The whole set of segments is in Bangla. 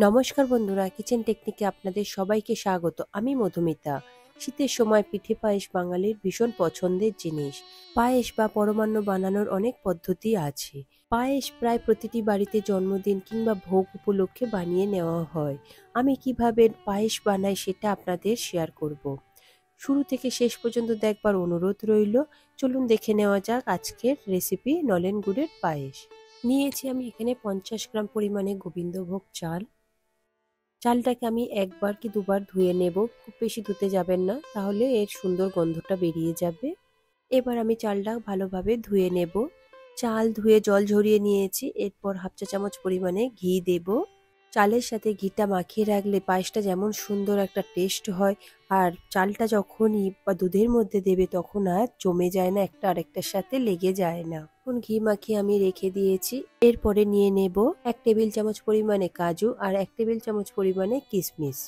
নমস্কার বন্ধুরা, কিচেন টেকনিকে আপনাদের সবাইকে স্বাগত। আমি মধুমিতা। শীতের সময় পিঠে পায়েস বাঙালির ভীষণ পছন্দের জিনিস। পায়েস বা পরমান্ন বানানোর অনেক পদ্ধতি আছে। পায়েস প্রায় প্রতিটি বাড়িতে জন্মদিন কিংবা ভোগ উপলক্ষে বানিয়ে নেওয়া হয়। আমি কিভাবে পায়েস বানাই সেটা আপনাদের শেয়ার করব। শুরু থেকে শেষ পর্যন্ত দেখবার অনুরোধ রইল। চলুন দেখে নেওয়া যাক আজকের রেসিপি নলেন গুড়ের পায়েস। নিয়েছি আমি এখানে 50 গ্রাম পরিমাণে গোবিন্দভোগ চাল। চালটাকে আমি একবার কি দুবার ধুয়ে নেব, খুব বেশি ধুতে যাবেন না, তাহলে এর সুন্দর গন্ধটা বেরিয়ে যাবে। এবার আমি চালটা ভালোভাবে ধুয়ে নেব। চাল ধুয়ে জল ঝরিয়ে নিয়েছি, এরপর হাফ চা চামচ পরিমাণে ঘি দেব। চালের সাথে ঘিটা মাখিয়ে রাখলে পায়েসটা যেমন সুন্দর একটা টেস্ট হয়, আর চালটা যখনই বা দুধের মধ্যে দেবে তখন আর জমে যায় না, একটা আরেকটার সাথে লেগে যায় না। এখন ঘি মাখিয়ে আমি রেখে দিয়েছি। এরপরে নিয়ে নেব 1 টেবিল চামচ পরিমাণে কাজু আর 1 টেবিল চামচ পরিমাণে কিশমিশ।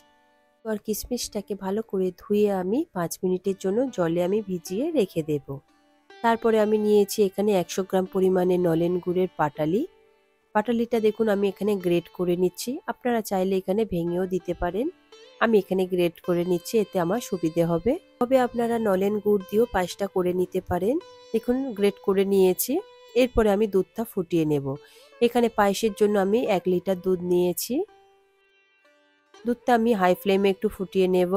আর কিশমিশটাকে ভালো করে ধুয়ে আমি 5 মিনিটের জন্য জলে আমি ভিজিয়ে রেখে দেব। তারপরে আমি নিয়েছি এখানে 100 গ্রাম পরিমাণে নলেন গুড়ের পাটালি। পাটালিটা দেখুন আমি এখানে গ্রেট করে নিচ্ছি, আপনারা চাইলে এখানে ভেঙেও দিতে পারেন। আমি এখানে গ্রেট করে নিচ্ছি, এতে আমার সুবিধে হবে। তবে আপনারা নলেন গুড় দিয়েও পায়েসটা করে নিতে পারেন। দেখুন গ্রেট করে নিয়েছি। এরপরে আমি দুধটা ফুটিয়ে নেব। এখানে পায়েসের জন্য আমি 1 লিটার দুধ নিয়েছি। দুধটা আমি হাই ফ্লেমে একটু ফুটিয়ে নেব।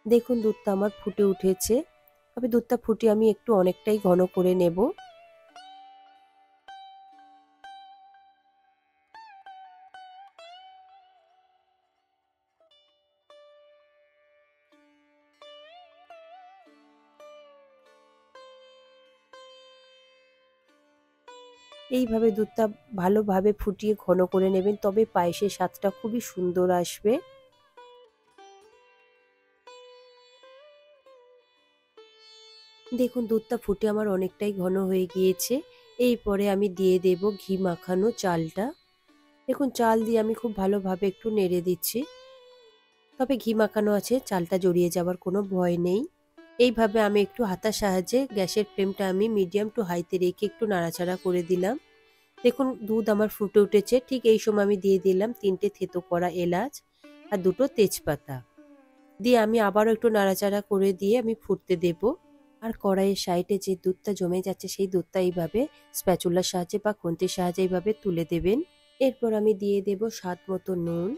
দেখুন দুধটা আমার ফুটে উঠেছে। তবে দুধটা ফুটিয়ে আমি একটু অনেকটাই ঘন করে নেব। এইভাবে দুধটা ভালোভাবে ফুটিয়ে ঘন করে নেবেন, তবে পায়েসের স্বাদটা খুবই সুন্দর আসবে। দেখুন দুধটা ফুটে আমার অনেকটাই ঘন হয়ে গিয়েছে। এরপরে আমি দিয়ে দেব ঘি মাখানো চালটা। দেখুন চাল দিয়ে আমি খুব ভালোভাবে একটু নেড়ে দিচ্ছি। তবে ঘি মাখানো আছে, চালটা জড়িয়ে যাওয়ার কোনো ভয় নেই। এইভাবে আমি একটু হাতার সাহায্যে গ্যাসের ফ্লেমটা আমি মিডিয়াম টু হাইতে রেখে একটু নাড়াচাড়া করে দিলাম। দেখুন দুধ আমার ফুটে উঠেছে। ঠিক এই সময় আমি দিয়ে দিলাম 3টে থেতো করা এলাচ আর 2টো তেজপাতা। দিয়ে আমি আবারও একটু নাড়াচাড়া করে দিয়ে আমি ফুটতে দেব। আর কড়াইয়ের সাইডে যে দুধটা জমে যাচ্ছে সেই দুধটা এইভাবে স্প্যাচুলার সাহায্যে বা খুন্তির সাহায্যে এইভাবে তুলে দেবেন। এরপর আমি দিয়ে দেব স্বাদ মতো নুন।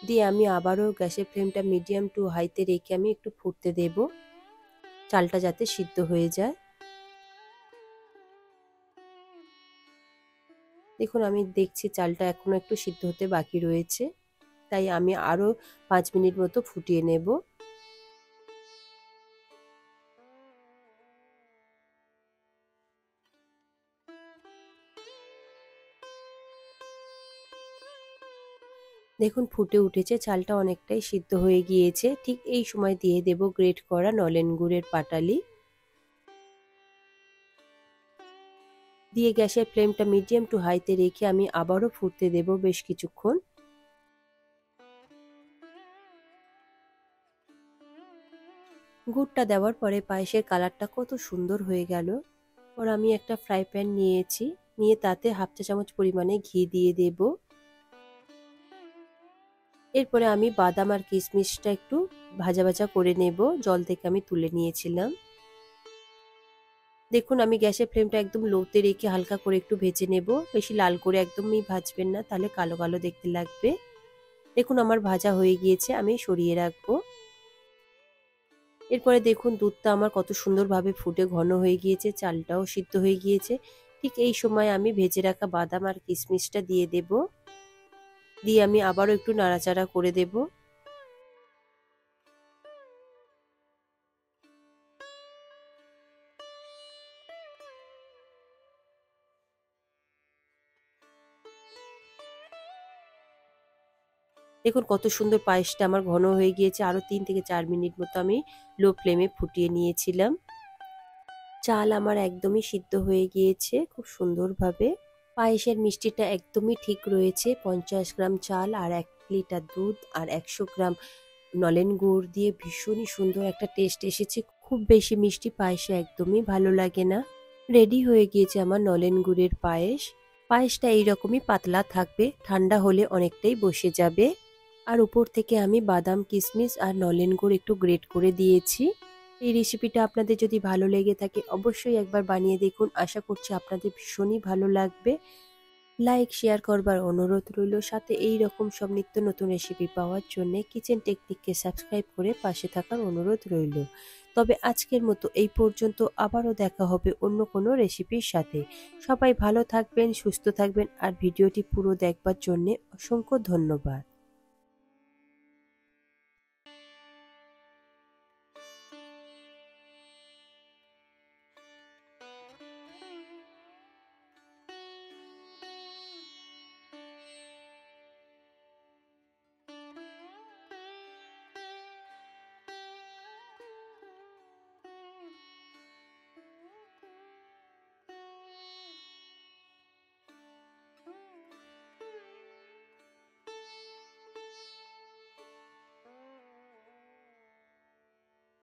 দিয়ে আমি আবারও গ্যাসের ফ্লেমটা মিডিয়াম টু হাইতে রেখে আমি একটু ফুটতে দেব, চালটা যাতে সিদ্ধ হয়ে যায়। দেখুন আমি দেখছি চালটা এখনো একটু সিদ্ধ হতে বাকি রয়েছে, তাই আমি আরো 5 মিনিট মতো ফুটিয়ে নেব। দেখুন ফুটে উঠেছে, চালটা অনেকটাই সিদ্ধ হয়ে গিয়েছে। ঠিক এই সময় দিয়ে দেব গ্রেট করা নলেন গুড়ের পাটালি। দিয়ে গ্যাসের ফ্লেমটা মিডিয়াম টু হাইতে রেখে আমি আবারও ফুটতে দেব বেশ কিছুক্ষণ। গুড়টা দেওয়ার পরে পায়েসের কালারটা কত সুন্দর হয়ে গেল। আর আমি একটা ফ্রাই প্যান নিয়েছি, নিয়ে তাতে হাফ চা চামচ পরিমাণে ঘি দিয়ে দেব। এরপরে আমি বাদাম আর কিশমিশটা একটু ভাজা ভাজা করে নেব, জল থেকে আমি তুলে নিয়েছিলাম। দেখুন আমি গ্যাসের ফ্লেমটা একদম লোতে রেখে হালকা করে একটু ভেজে নেব, বেশি লাল করে একদমই ভাজবেন না, তাহলে কালো কালো দেখতে লাগবে। দেখুন আমার ভাজা হয়ে গিয়েছে, আমি সরিয়ে রাখবো। এরপরে দেখুন দুধটা আমার কত সুন্দরভাবে ফুটে ঘন হয়ে গিয়েছে, চালটাও সিদ্ধ হয়ে গিয়েছে। ঠিক এই সময় আমি ভেজে রাখা বাদাম আর কিশমিশটা দিয়ে দেব। দিয়ে আমি আবারও একটু নাড়াচাড়া করে দেব। দেখুন কত সুন্দর পায়েসটা আমার ঘন হয়ে গিয়েছে। আরো 3 থেকে 4 মিনিট মতো আমি লো ফ্লেমে ফুটিয়ে নিয়েছিলাম। চাল আমার একদমই সিদ্ধ হয়ে গিয়েছে খুব সুন্দরভাবে। পায়েসের মিষ্টিটা একদমই ঠিক রয়েছে। 50 গ্রাম চাল আর 1 লিটার দুধ আর 100 গ্রাম নলেন গুড় দিয়ে ভীষণই সুন্দর একটা টেস্ট এসেছে। খুব বেশি মিষ্টি পায়েসে একদমই ভালো লাগে না। রেডি হয়ে গিয়েছে আমার নলেন গুড়ের পায়েস। পায়েসটা এইরকমই পাতলা থাকবে, ঠান্ডা হলে অনেকটাই বসে যাবে। আর উপর থেকে আমি বাদাম, কিশমিশ আর নলেন গুড় একটু গ্রেট করে দিয়েছি। এই রেসিপিটা আপনাদের যদি ভালো লেগে থাকে অবশ্যই একবার বানিয়ে দেখুন। আশা করছি আপনাদের ভীষণই ভালো লাগবে। লাইক শেয়ার করবার অনুরোধ রইল। সাথে এই রকম সব নিত্য নতুন রেসিপি পাওয়ার জন্য কিচেন টেকনিককে সাবস্ক্রাইব করে পাশে থাকার অনুরোধ রইল। তবে আজকের মতো এই পর্যন্ত, আবারও দেখা হবে অন্য কোনো রেসিপির সাথে। সবাই ভালো থাকবেন, সুস্থ থাকবেন আর ভিডিওটি পুরো দেখবার জন্য অসংখ্য ধন্যবাদ।